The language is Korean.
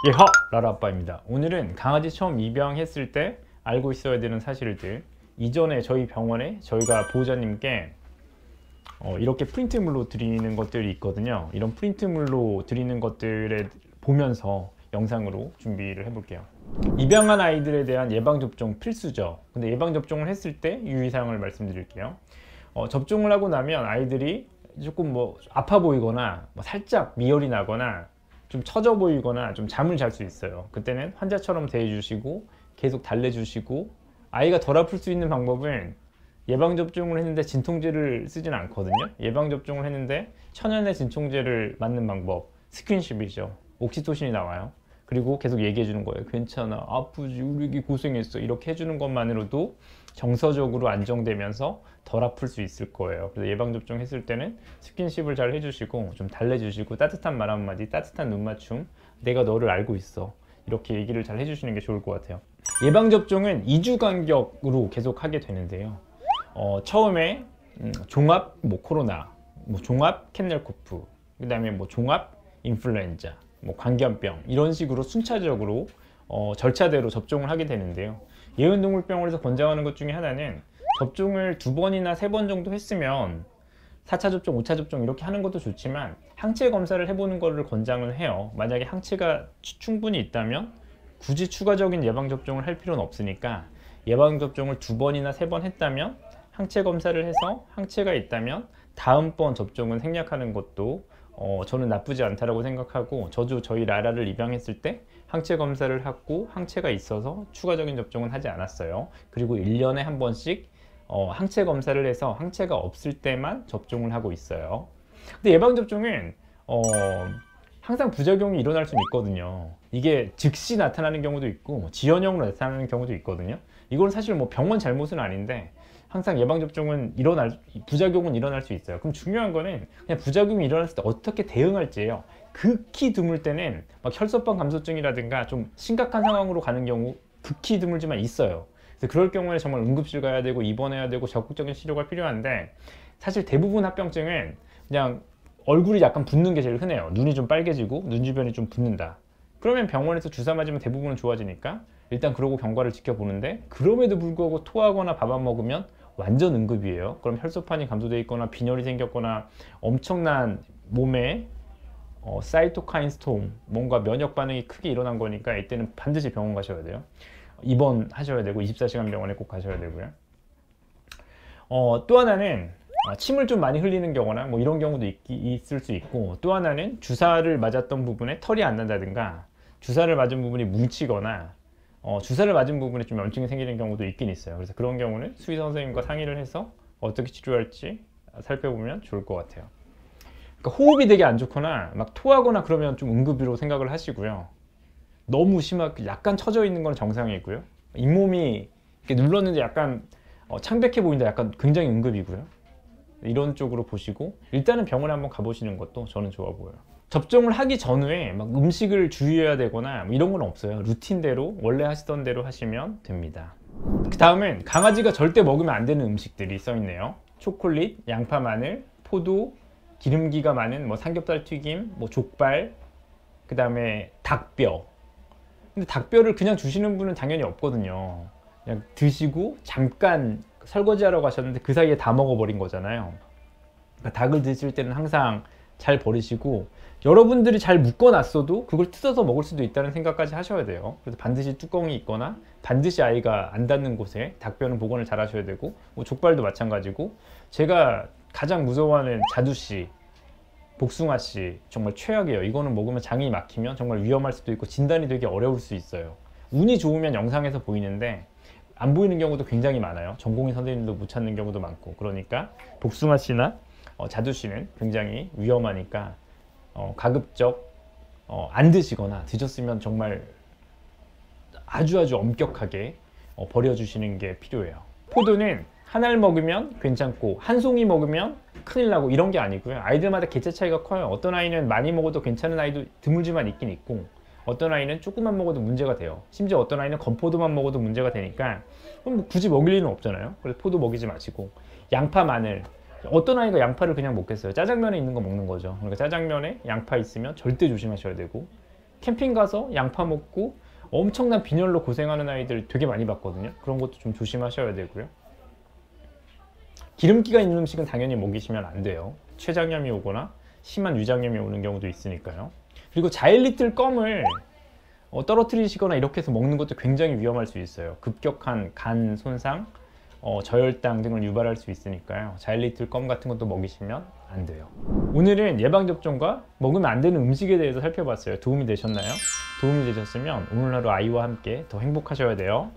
예허! 라라아빠입니다. 오늘은 강아지 처음 입양했을 때 알고 있어야 되는 사실들, 이전에 저희 병원에 저희가 보호자님께 이렇게 프린트물로 드리는 것들이 있거든요. 이런 프린트물로 드리는 것들을 보면서 영상으로 준비를 해볼게요. 입양한 아이들에 대한 예방접종 필수죠. 근데 예방접종을 했을 때 유의사항을 말씀드릴게요. 접종을 하고 나면 아이들이 조금 아파 보이거나 살짝 미열이 나거나 좀 처져 보이거나 좀 잠을 잘 수 있어요. 그때는 환자처럼 대해주시고 계속 달래주시고, 아이가 덜 아플 수 있는 방법은 예방접종을 했는데 진통제를 쓰진 않거든요. 예방접종을 했는데 천연의 진통제를 맞는 방법, 스킨십이죠. 옥시토신이 나와요. 그리고 계속 얘기해 주는 거예요. 괜찮아, 아프지, 우리 애기 고생했어, 이렇게 해주는 것만으로도 정서적으로 안정되면서 덜 아플 수 있을 거예요. 그래서 예방접종 했을 때는 스킨십을 잘 해주시고 좀 달래주시고 따뜻한 말 한마디, 따뜻한 눈맞춤, 내가 너를 알고 있어, 이렇게 얘기를 잘 해주시는 게 좋을 것 같아요. 예방접종은 2주 간격으로 계속 하게 되는데요. 처음에 종합 코로나, 종합 캔넬코프, 그 다음에 종합 인플루엔자, 광견병, 이런 식으로 순차적으로 절차대로 접종을 하게 되는데요. 예은동물병원에서 권장하는 것 중에 하나는 접종을 2번이나 3번 정도 했으면 4차 접종, 5차 접종 이렇게 하는 것도 좋지만 항체 검사를 해보는 것을 권장을 해요. 만약에 항체가 충분히 있다면 굳이 추가적인 예방접종을 할 필요는 없으니까 예방접종을 2번이나 3번 했다면 항체 검사를 해서 항체가 있다면 다음번 접종은 생략하는 것도 저는 나쁘지 않다라고 생각하고, 저도 저희 라라를 입양했을 때 항체 검사를 하고 항체가 있어서 추가적인 접종은 하지 않았어요. 그리고 1년에 한 번씩 항체 검사를 해서 항체가 없을 때만 접종을 하고 있어요. 근데 예방접종은 항상 부작용이 일어날 수는 있거든요. 이게 즉시 나타나는 경우도 있고 지연형으로 나타나는 경우도 있거든요. 이건 사실 병원 잘못은 아닌데 항상 예방접종은 부작용은 일어날 수 있어요. 그럼 중요한 거는 그냥 부작용이 일어났을 때 어떻게 대응할지예요. 극히 드물 때는 혈소판 감소증이라든가 좀 심각한 상황으로 가는 경우 극히 드물지만 있어요. 그래서 그럴 경우에 정말 응급실 가야 되고 입원해야 되고 적극적인 치료가 필요한데, 사실 대부분 합병증은 그냥 얼굴이 약간 붓는 게 제일 흔해요. 눈이 좀 빨개지고 눈 주변이 좀 붓는다. 그러면 병원에서 주사 맞으면 대부분은 좋아지니까 일단 그러고 경과를 지켜보는데, 그럼에도 불구하고 토하거나 밥 안 먹으면 완전 응급이에요. 그럼 혈소판이 감소되어 있거나 빈혈이 생겼거나 엄청난 몸에 사이토카인 스톰, 뭔가 면역 반응이 크게 일어난 거니까 이때는 반드시 병원 가셔야 돼요. 입원하셔야 되고 24시간 병원에 꼭 가셔야 되고요. 또 하나는 침을 좀 많이 흘리는 경우나 이런 경우도 있을 수 있고, 또 하나는 주사를 맞았던 부분에 털이 안 난다든가 주사를 맞은 부분이 뭉치거나 주사를 맞은 부분에 좀 염증이 생기는 경우도 있긴 있어요. 그래서 그런 경우는 수의사 선생님과 상의를 해서 어떻게 치료할지 살펴보면 좋을 것 같아요. 그러니까 호흡이 되게 안 좋거나 토하거나 그러면 좀 응급으로 생각을 하시고요. 너무 심하게 약간 처져 있는 건 정상이고요. 잇몸이 이렇게 눌렀는데 약간 창백해 보인다, 약간 굉장히 응급이고요. 이런 쪽으로 보시고 일단은 병원에 한번 가보시는 것도 저는 좋아 보여요. 접종을 하기 전후에 음식을 주의해야 되거나 이런 건 없어요. 루틴대로 원래 하시던 대로 하시면 됩니다. 그 다음은 강아지가 절대 먹으면 안 되는 음식들이 써 있네요. 초콜릿, 양파, 마늘, 포도, 기름기가 많은 삼겹살 튀김, 족발, 그 다음에 닭뼈. 근데 닭뼈를 그냥 주시는 분은 당연히 없거든요. 그냥 드시고 잠깐 설거지하러 가셨는데 그 사이에 다 먹어버린 거잖아요. 그러니까 닭을 드실 때는 항상 잘 버리시고, 여러분들이 잘 묶어놨어도 그걸 뜯어서 먹을 수도 있다는 생각까지 하셔야 돼요. 그래서 반드시 뚜껑이 있거나 반드시 아이가 안 닿는 곳에 닭뼈는 보관을 잘 하셔야 되고, 족발도 마찬가지고, 제가 가장 무서워하는 자두씨, 복숭아씨 정말 최악이에요. 이거는 먹으면 장이 막히면 정말 위험할 수도 있고 진단이 되게 어려울 수 있어요. 운이 좋으면 영상에서 보이는데 안 보이는 경우도 굉장히 많아요. 전공의 선생님도 못 찾는 경우도 많고. 그러니까 복숭아씨나 자두씨는 굉장히 위험하니까 가급적 안 드시거나 드셨으면 정말 아주 엄격하게 버려주시는 게 필요해요. 포도는 한 알 먹으면 괜찮고 한 송이 먹으면 큰일 나고 이런 게 아니고요. 아이들마다 개체 차이가 커요. 어떤 아이는 많이 먹어도 괜찮은 아이도 드물지만 있긴 있고, 어떤 아이는 조금만 먹어도 문제가 돼요. 심지어 어떤 아이는 건포도만 먹어도 문제가 되니까 굳이 먹일 일은 없잖아요. 그래서 포도 먹이지 마시고, 양파, 마늘, 어떤 아이가 양파를 그냥 먹겠어요. 짜장면에 있는 거 먹는 거죠. 그러니까 짜장면에 양파 있으면 절대 조심하셔야 되고, 캠핑 가서 양파 먹고 엄청난 빈혈로 고생하는 아이들 되게 많이 봤거든요. 그런 것도 좀 조심하셔야 되고요. 기름기가 있는 음식은 당연히 먹이시면 안 돼요. 췌장염이 오거나 심한 위장염이 오는 경우도 있으니까요. 그리고 자일리틀 껌을 떨어뜨리시거나 이렇게 해서 먹는 것도 굉장히 위험할 수 있어요. 급격한 간 손상, 저혈당 등을 유발할 수 있으니까요. 자일리틀 껌 같은 것도 먹이시면 안 돼요. 오늘은 예방접종과 먹으면 안 되는 음식에 대해서 살펴봤어요. 도움이 되셨나요? 도움이 되셨으면 오늘 하루 아이와 함께 더 행복하셔야 돼요.